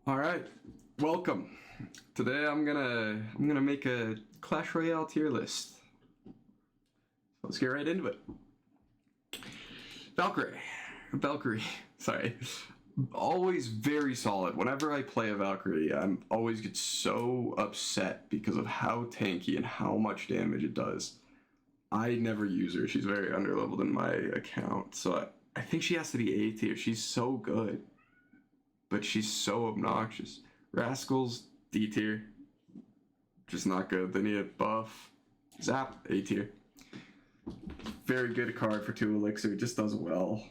All right, welcome. Today I'm gonna make a Clash Royale tier list. So let's get right into it. Valkyrie. Sorry. Always very solid. Whenever I play a Valkyrie, I'm always get so upset because of how tanky and how much damage it does. I never use her. She's very underleveled in my account, so I think she has to be A tier. She's so good, but she's so obnoxious. Rascals, D tier. Just not good. They need a buff. Zap, A tier. Very good card for 2 elixir. Just does well.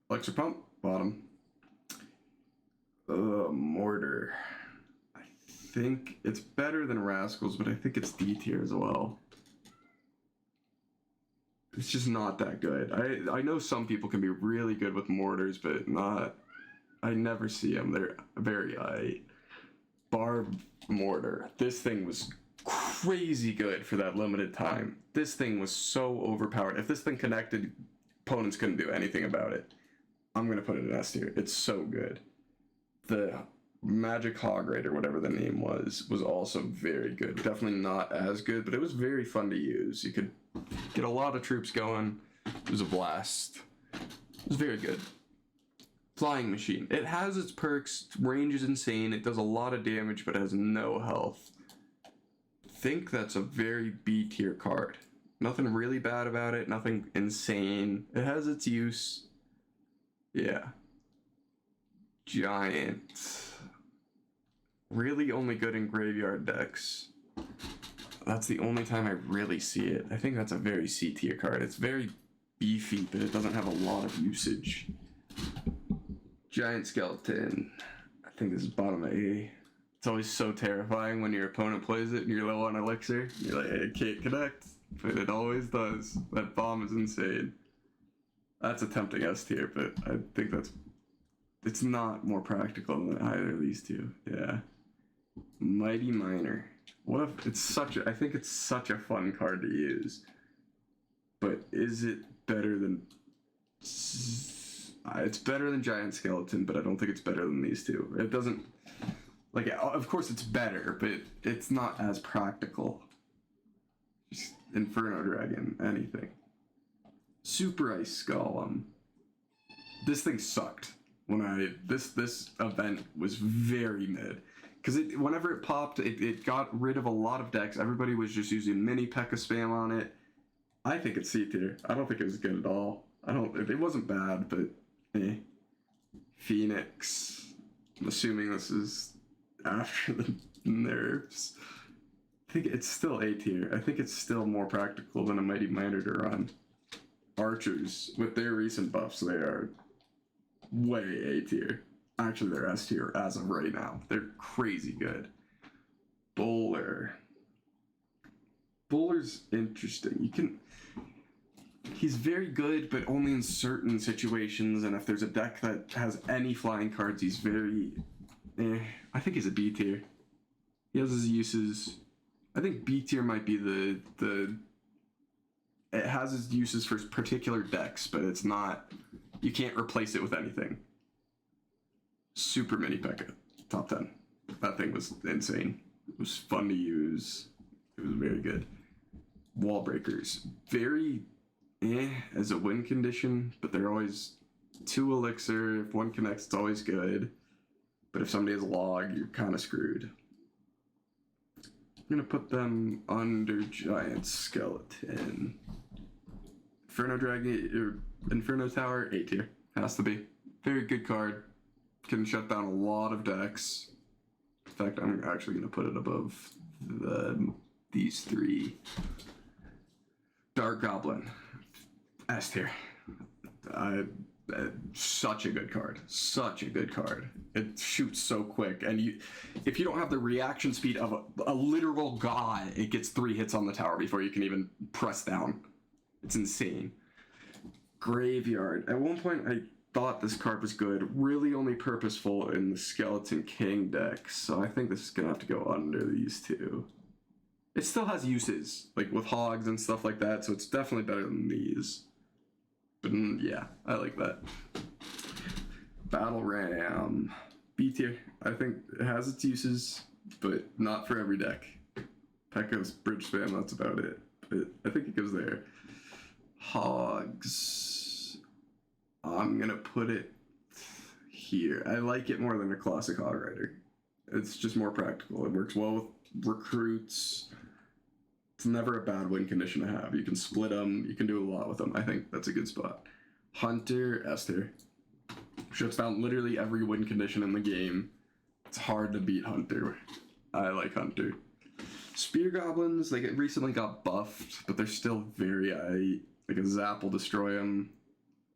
Elixir pump, bottom. Mortar. I think it's better than Rascals, but I think it's D tier as well. It's just not that good. I know some people can be really good with mortars, but not. I never see them. They're very Barb mortar. This thing was crazy good for that limited time. This thing was so overpowered. If this thing connected, opponents couldn't do anything about it. I'm gonna put it in S tier. It's so good. The Magic Hog Raid or whatever the name was also very good. Definitely not as good, but it was very fun to use. You could get a lot of troops going. It was a blast. It was very good. Flying Machine. It has its perks. Range is insane. It does a lot of damage, but has no health. I think that's a very B tier card. Nothing really bad about it. Nothing insane. It has its use. Yeah. Giant. Really only good in graveyard decks. That's the only time I really see it. I think that's a very C tier card. It's very beefy, but it doesn't have a lot of usage. Giant Skeleton. I think this is bottom A. It's always so terrifying when your opponent plays it and you're low on elixir. You're like, hey, it can't connect, but it always does. That bomb is insane. That's a tempting S tier, but I think it's not more practical than either of these two. Yeah. Mighty Miner. What if it's I think it's such a fun card to use. But is it better than it's better than Giant Skeleton, but I don't think it's better than these two. It doesn't like of course it's better, but it's not as practical. Just Inferno Dragon, anything. Super Ice Golem. This thing sucked. This event was very mid. Because whenever it popped, it got rid of a lot of decks. Everybody was just using mini P.E.K.K.A spam on it. I think it's C tier. I don't think it was good at all. It wasn't bad, but eh. Phoenix. I'm assuming this is after the nerfs. I think it's still A tier. I think it's still more practical than a Mighty Miner to run. Archers, with their recent buffs, they are way A tier. Actually, they're S tier as of right now. They're crazy good. Bowler. Bowler's interesting. He's very good, but only in certain situations, and if there's a deck that has any flying cards, he's very I think he's a B tier. He has his uses. I think B tier might be it has its uses for particular decks, but it's not, you can't replace it with anything. Super mini P.E.K.K.A. Top 10. That thing was insane. It was fun to use. It was very good. Wall Breakers. Very as a win condition, but they're always 2 elixir. If one connects, it's always good. But if somebody has log, you're kind of screwed. I'm going to put them under Giant Skeleton. Inferno Dragon, or Inferno Tower, A tier. Has to be. Very good card. Can shut down a lot of decks. In fact, I'm actually going to put it above these 3. Dark Goblin. S tier. Such a good card. Such a good card. It shoots so quick, and if you don't have the reaction speed of a literal god, it gets 3 hits on the tower before you can even press down. It's insane. Graveyard. At one point, I thought this card was good. Really only purposeful in the Skeleton King deck, so I think this is gonna have to go under these 2. It still has uses, like with hogs and stuff like that, so it's definitely better than these. But yeah, I like that. Battle Ram. B tier. I think it has its uses, but not for every deck. Pekka's bridge spam, that's about it. But I think it goes there. Hogs. I'm gonna put it here. I like it more than a classic Hog Rider. It's just more practical. It works well with recruits. It's never a bad win condition to have. You can split them. You can do a lot with them. I think that's a good spot. Hunter, S tier. Shuts down literally every win condition in the game. It's hard to beat Hunter. I like Hunter. Spear Goblins, they recently got buffed, but they're still very like a Zap will destroy them.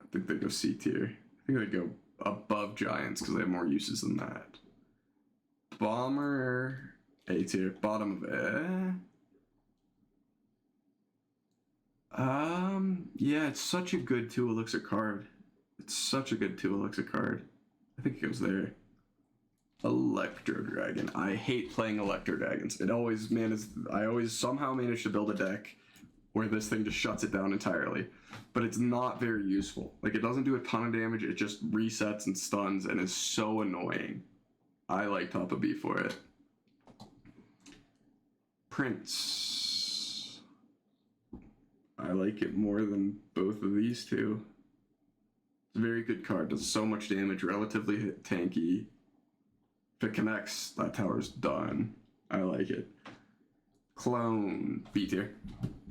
I think they go C tier. I think they go above Giants because they have more uses than that. Bomber, A tier. Bottom of A. Yeah, it's such a good 2 elixir card. It's such a good 2 elixir card. I think it goes there. Electro Dragon. I hate playing Electro Dragons. I always somehow manage to build a deck where this thing just shuts it down entirely. But it's not very useful. Like, it doesn't do a ton of damage, it just resets and stuns and is so annoying. I like top of B for it. Prince. I like it more than both of these two. It's a very good card. Does so much damage, relatively tanky. If it connects, that tower's done. I like it. Clone, B tier.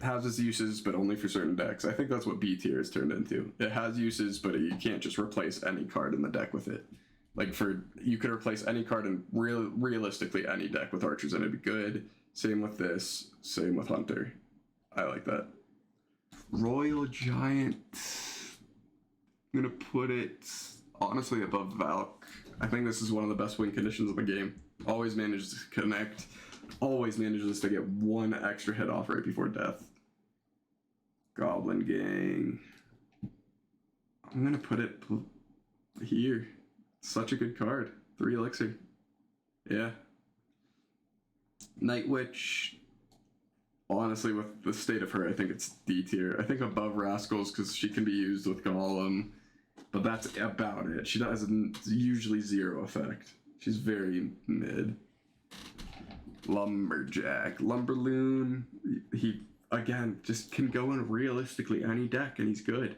Has its uses, but only for certain decks. I think that's what B tier has turned into. It has uses, but you can't just replace any card in the deck with it. Like, you could replace any card in realistically any deck with archers and it'd be good. Same with this. Same with Hunter. I like that. Royal Giant. I'm gonna put it honestly above Valk. I think this is one of the best win conditions of the game. Always manages to connect. Always manages to get one extra hit off right before death. Goblin Gang. I'm gonna put it here. Such a good card. 3 elixir. Yeah. Night Witch. Honestly, with the state of her, I think it's D tier. I think above Rascals because she can be used with Golem. But that's about it. She has usually 0 effect. She's very mid. Lumberjack. Lumberloon. He, again, just can go in realistically any deck and he's good.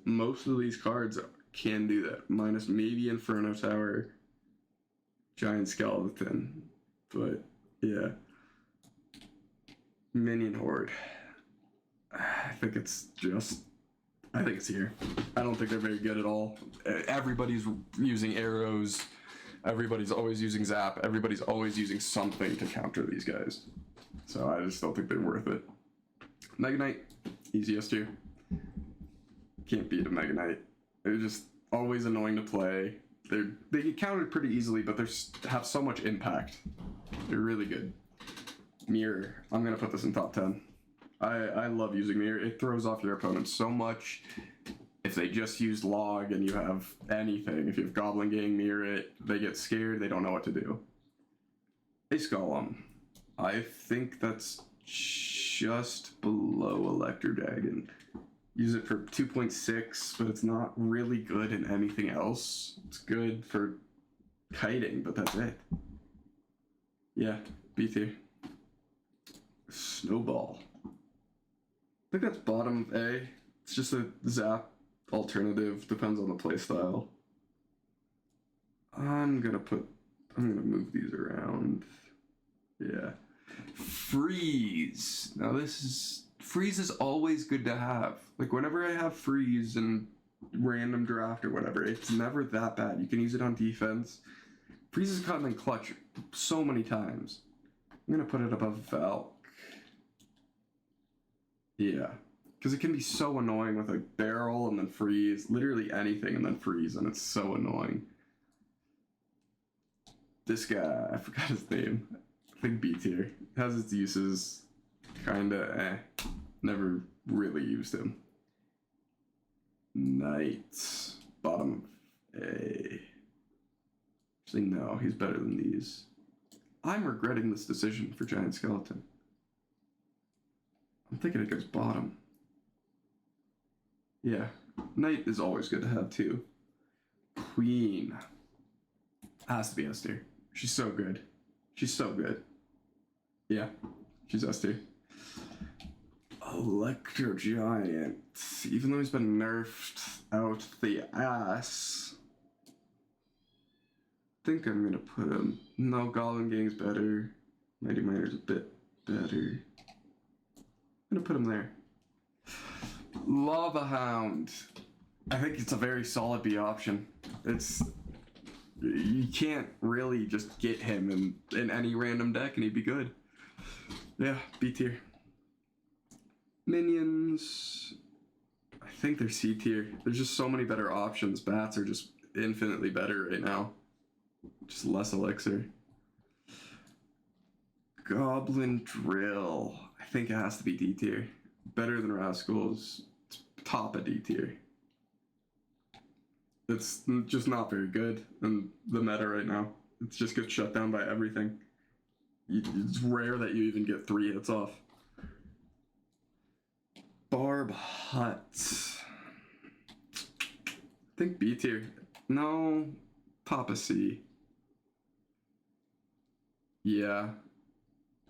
Most of these cards can do that. Minus maybe Inferno Tower. Giant Skeleton. But, yeah. Minion Horde. I think it's here. I don't think they're very good at all. Everybody's using arrows. Everybody's always using Zap. Everybody's always using something to counter these guys. So I just don't think they're worth it. Mega Knight, easiest tier. Can't beat a Mega Knight. They're just always annoying to play. They get countered pretty easily, but they have so much impact. They're really good. Mirror. I'm gonna put this in top 10. I love using Mirror. It throws off your opponent so much. If they just use Log and you have anything, if you have Goblin Gang, Mirror it, they get scared, they don't know what to do. Ace Golem. I think that's just below Electro Dragon. Use it for 2.6, but it's not really good in anything else. It's good for kiting, but that's it. Yeah, B tier. Snowball. I think that's bottom A. It's just a Zap alternative. Depends on the playstyle. I'm gonna move these around. Yeah. Freeze. Now Freeze is always good to have. Like whenever I have Freeze in random draft or whatever, it's never that bad. You can use it on defense. Freeze has gotten in clutch so many times. I'm gonna put it above Valk. Yeah, because it can be so annoying with a barrel and then freeze, literally anything and then freeze, and it's so annoying. This guy, I forgot his name. I think B tier. Has its uses, kinda Never really used him. Knight, bottom A. Actually, no, he's better than these. I'm regretting this decision for Giant Skeleton. I'm thinking it goes bottom. Yeah, Knight is always good to have too. Queen. Has to be S tier. She's so good. She's so good. Yeah, she's S tier. Electro Giant. Even though he's been nerfed out the ass, I think I'm gonna put him. No, Goblin Gang's better. Mighty Miner's a bit better. I'm gonna put him there. Lava Hound. I think it's a very solid B option. It's you can't really just get him in any random deck and he'd be good. Yeah, B tier. Minions. I think they're C tier. There's just so many better options. Bats are just infinitely better right now. Just less elixir. Goblin Drill. I think it has to be D tier. Better than Rascals. It's top of D tier. It's just not very good in the meta right now. It just gets shut down by everything. It's rare that you even get 3 hits off. Barb Hut. I think B tier. No, top of C. Yeah,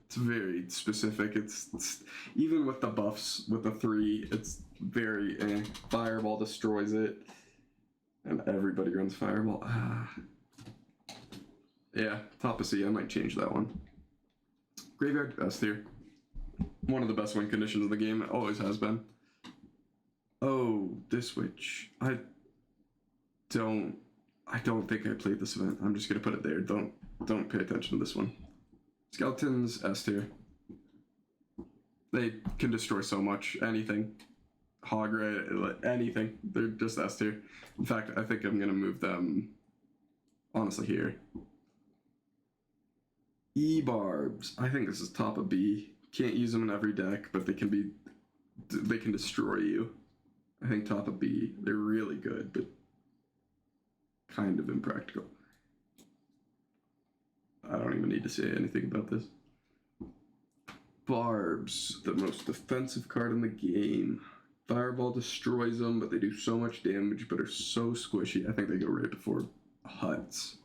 it's very specific. It's even with the buffs, with the 3, it's very Fireball destroys it. And everybody runs Fireball. Yeah, top of C. I might change that one. Graveyard S tier. One of the best win conditions of the game. It always has been. Oh, this witch. I don't think I played this event. I'm just gonna put it there. Don't pay attention to this one. Skeletons S tier. They can destroy so much. Anything. Hog Ray, anything. They're just S tier. In fact, I think I'm gonna move them honestly here. E-Barbs. I think this is top of B. Can't use them in every deck, but they can destroy you. I think top of B. They're really good, but kind of impractical. I don't even need to say anything about this. Barbs, the most defensive card in the game. Fireball destroys them, but they do so much damage, but are so squishy. I think they go right before Huts.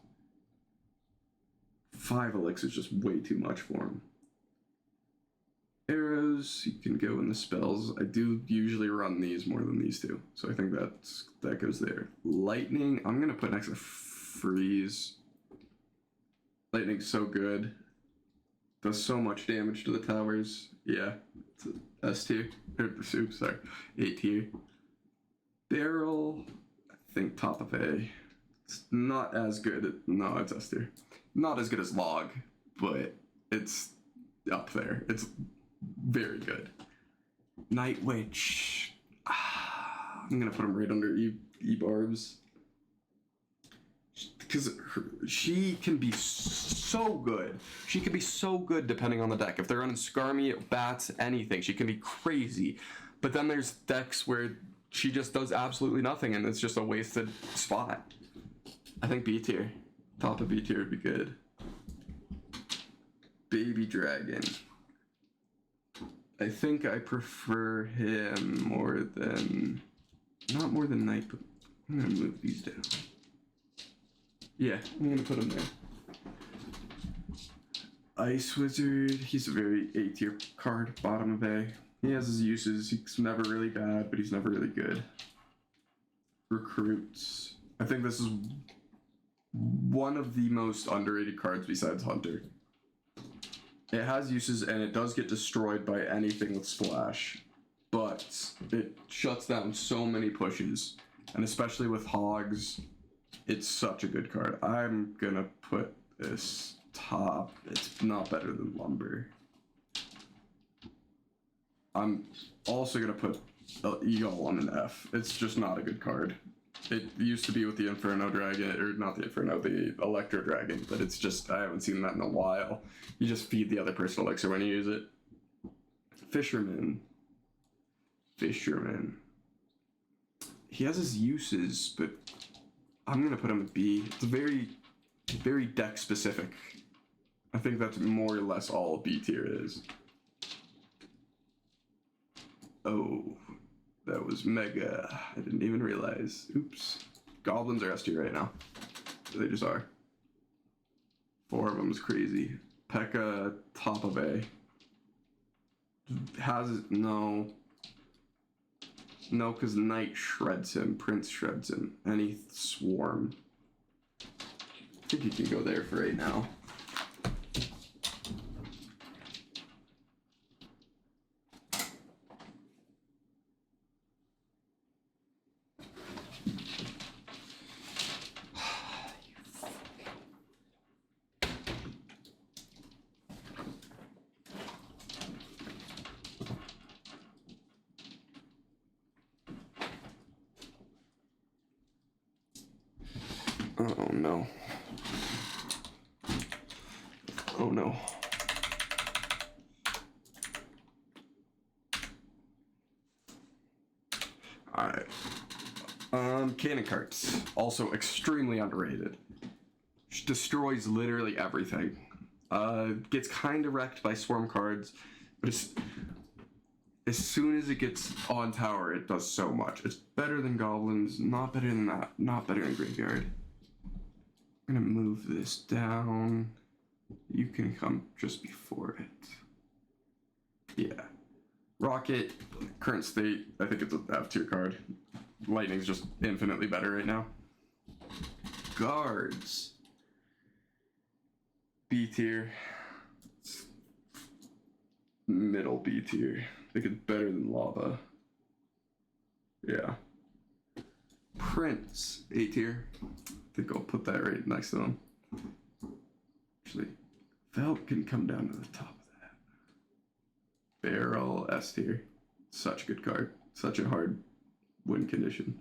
5 elixir is just way too much for them. Arrows, you can go in the spells. I do usually run these more than these two, so I think that goes there. Lightning, I'm gonna put next to Freeze. Lightning's so good. Does so much damage to the towers. Yeah, it's S tier. Oops, sorry, A tier. Barrel, I think top of A. It's not as good. No, it's S tier. Not as good as Log, but it's up there. It's very good. Night Witch. I'm gonna put him right under E-Barbs. Because she can be so good. She can be so good depending on the deck. If they're running Skarmy, Bats, anything, she can be crazy. But then there's decks where she just does absolutely nothing and it's just a wasted spot. I think B tier. Top of B tier would be good. Baby Dragon. I think I prefer him more than... Not more than Night, but I'm gonna move these down. Yeah, I'm gonna put him there. Ice Wizard, he's a very A tier card, bottom of A. He has his uses, he's never really bad, but he's never really good. Recruits. I think this is one of the most underrated cards besides Hunter. It has uses and it does get destroyed by anything with Splash, but it shuts down so many pushes, and especially with Hogs, it's such a good card. I'm gonna put this top. It's not better than Lumber. I'm also gonna put Eagle on an F. It's just not a good card. It used to be with the Inferno Dragon, or not the Inferno, the Electro Dragon, but it's just, I haven't seen that in a while. You just feed the other person elixir when you use it. Fisherman. He has his uses, but I'm gonna put him at B. It's very, very deck specific. I think that's more or less all B tier is. Oh, that was mega. I didn't even realize. Oops. Goblins are S tier right now. They just are. 4 of them is crazy. Pekka, top of A. No. No, because Knight shreds him. Prince shreds him. Any Swarm. I think you can go there for right now. Oh no. Oh no. Alright. Cannon carts. Also extremely underrated. Destroys literally everything. Gets kind of wrecked by swarm cards, but as soon as it gets on tower, it does so much. It's better than goblins, not better than that, not better than graveyard. I'm gonna move this down. You can come just before it. Yeah. Rocket, current state, I think it's a F tier card. Lightning's just infinitely better right now. Guards. B tier. Middle B tier. I think it's better than Lava. Yeah. Prince, A tier. I think I'll put that right next to him. Actually, Velt can come down to the top of that. Barrel, S tier. Such a good card. Such a hard win condition.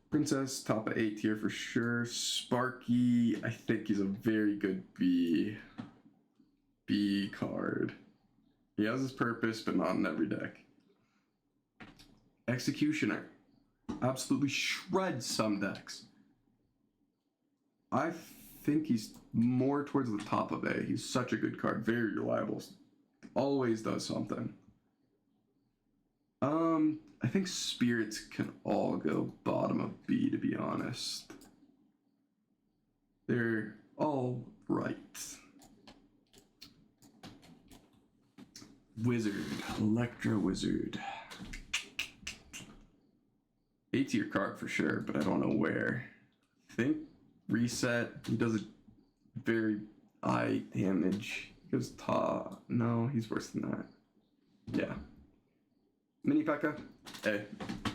Princess, top of A tier for sure. Sparky, I think he's a very good B card. He has his purpose, but not in every deck. Executioner. Absolutely shreds some decks. I think he's more towards the top of A. He's such a good card. Very reliable. Always does something. I think spirits can all go bottom of B, to be honest. They're all right. Wizard. Electro Wizard. A tier card for sure, but I don't know where. I think reset. He does a very eye damage. He goes no, he's worse than that. Yeah. Mini P.E.K.K.A. Hey,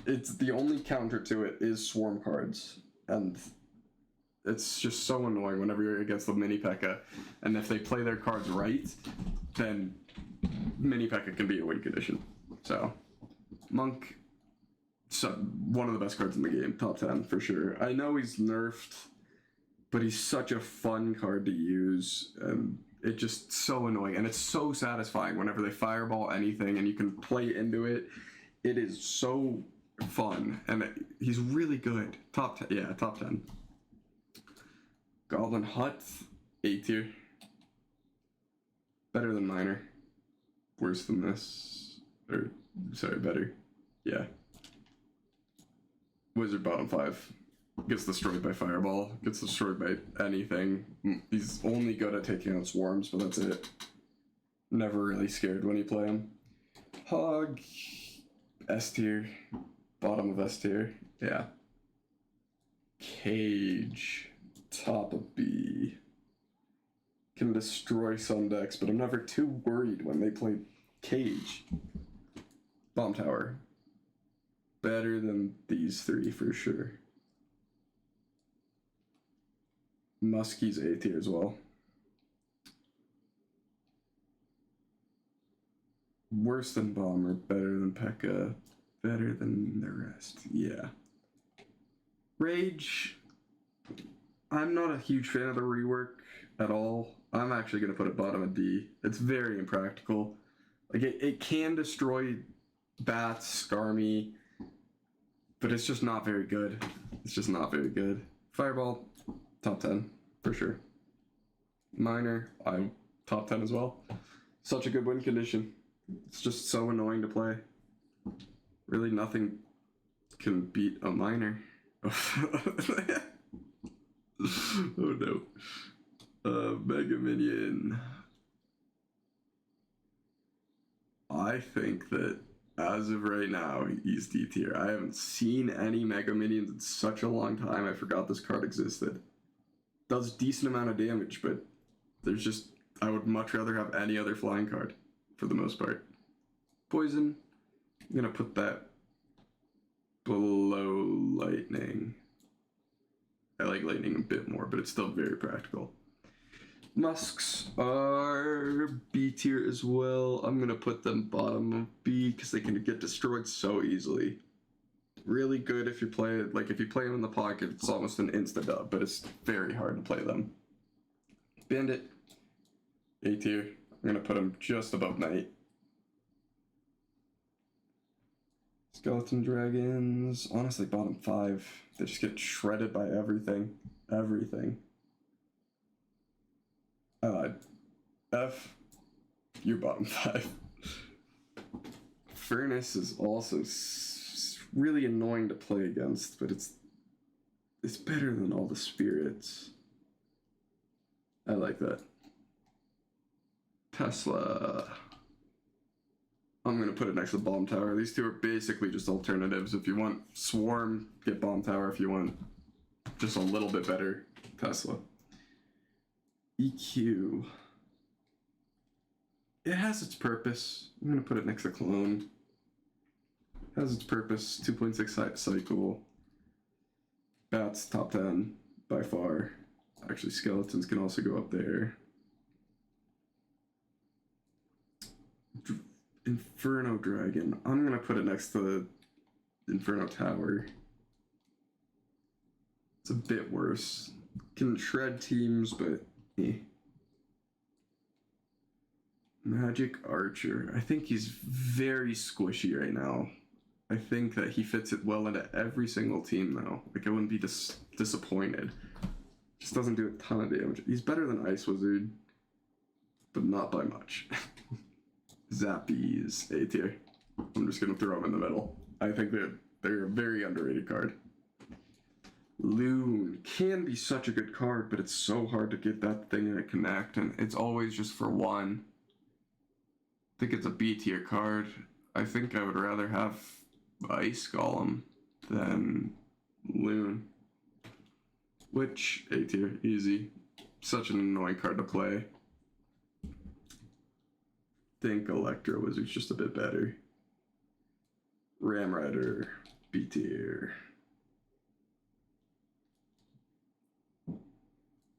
it's the only counter to it is swarm cards, and it's just so annoying whenever you're against the Mini P.E.K.K.A. And if they play their cards right, then Mini P.E.K.K.A. can be a win condition. So, Monk, one of the best cards in the game, top 10 for sure. I know he's nerfed, but he's such a fun card to use, and it's just so annoying, and it's so satisfying whenever they fireball anything and you can play into it. It is so fun, and he's really good. Top 10, yeah, top 10. Goblin Hut, A tier. Better than Miner. Worse than this. Or, sorry, better. Yeah. Wizard bottom 5. Gets destroyed by Fireball. Gets destroyed by anything. He's only good at taking out swarms, but that's it. Never really scared when you play him. Hog. S tier. Bottom of S tier. Yeah. Cage. Top of B. Can destroy some decks, but I'm never too worried when they play Cage. Bomb Tower. Better than these three for sure. Muskie's A tier as well. Worse than Bomber, better than P.E.K.K.A., better than the rest. Yeah. Rage. I'm not a huge fan of the rework at all. I'm actually going to put it bottom of D. It's very impractical. Like, it can destroy bats, Skarmy, but it's just not very good. It's just not very good. Fireball, top 10, for sure. Miner, I'm top 10 as well. Such a good win condition. It's just so annoying to play. Really nothing can beat a Miner. Oh no. Mega Minion. I think that as of right now, he's D tier. I haven't seen any Mega Minions in such a long time. I forgot this card existed. Does a decent amount of damage, but there's just I would much rather have any other flying card for the most part. Poison. I'm gonna put that below lightning. I like lightning a bit more, but it's still very practical. Musks are B tier as well. I'm gonna put them bottom of B because they can get destroyed so easily. Really good if you play if you play them in the pocket, it's almost an insta dub, but it's very hard to play them. Bandit, A tier. I'm gonna put him just above Knight. Skeleton dragons, honestly, bottom 5. They just get shredded by everything. Everything. F, you're bottom 5. Furnace is also really annoying to play against, but it's better than all the spirits. I like that. Tesla. I'm gonna put it next to the bomb tower. These two are basically just alternatives. If you want Swarm, get bomb tower. If you want just a little bit better, Tesla. EQ. It has its purpose. I'm gonna put it next to Clone. It has its purpose. 2.6 cycle. Bats top 10 by far. Actually, skeletons can also go up there. Inferno Dragon. I'm gonna put it next to the Inferno Tower. It's a bit worse. Can shred teams, but eh. Magic Archer. I think he's very squishy right now. I think that he fits it well into every single team though. Like I wouldn't be disappointed. Just doesn't do a ton of damage. He's better than Ice Wizard, but not by much. Zappies, A tier. I'm just gonna throw them in the middle. I think they're a very underrated card. Loon can be such a good card, but it's so hard to get that thing to connect, and it's always just for one. I think it's a B tier card. I think I would rather have Ice Golem than Loon. Which, A tier, easy. Such an annoying card to play. Think Electro Wizard's just a bit better. Ram Rider, B tier.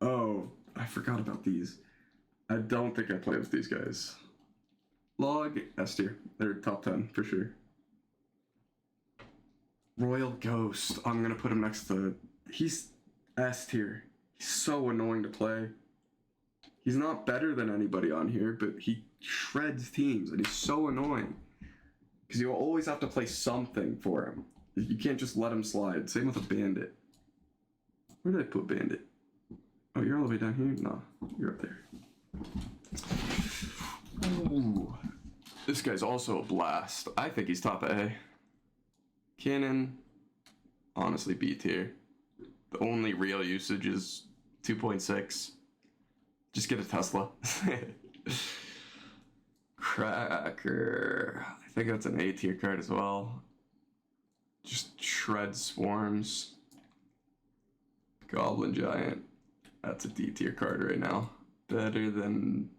Oh, I forgot about these. I don't think I play with these guys. Log, S tier. They're top 10 for sure. Royal Ghost. I'm gonna put him next to. He's S tier. He's so annoying to play. He's not better than anybody on here, but he shreds teams, and he's so annoying. Because you'll always have to play something for him. You can't just let him slide. Same with a Bandit. Where did I put Bandit? Oh, you're all the way down here? No, you're up there. Ooh. This guy's also a blast. I think he's top A. Cannon, honestly B tier. The only real usage is 2.6. Just get a Tesla. Cracker. I think that's an A tier card as well. Just shred swarms. Goblin Giant. That's a D tier card right now. Better than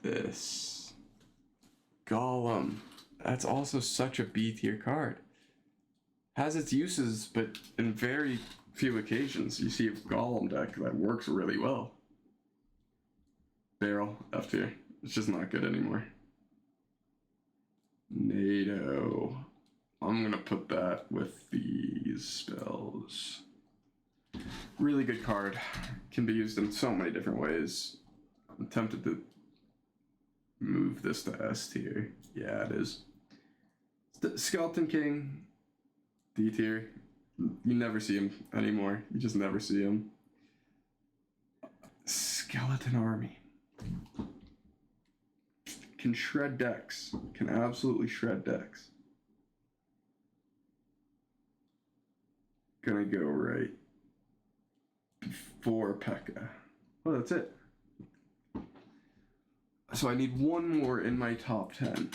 this. Golem. That's also such a B tier card. Has its uses, but in very few occasions you see a Golem deck that works really well. Barrel, F tier. It's just not good anymore. NATO. I'm gonna put that with these spells. Really good card. Can be used in so many different ways. I'm tempted to move this to S tier. Yeah, it is. Skeleton King, D tier. You never see him anymore. You just never see him. Skeleton Army. Can shred decks. Can absolutely shred decks. Gonna go right before P.E.K.K.A. Oh, that's it. So I need one more in my top 10.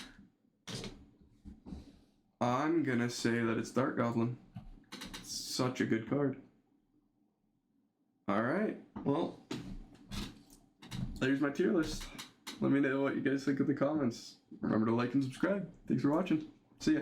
I'm gonna say that it's Dark Goblin. Such a good card. Alright, well, there's my tier list. Let me know what you guys think in the comments. Remember to like and subscribe. Thanks for watching. See ya.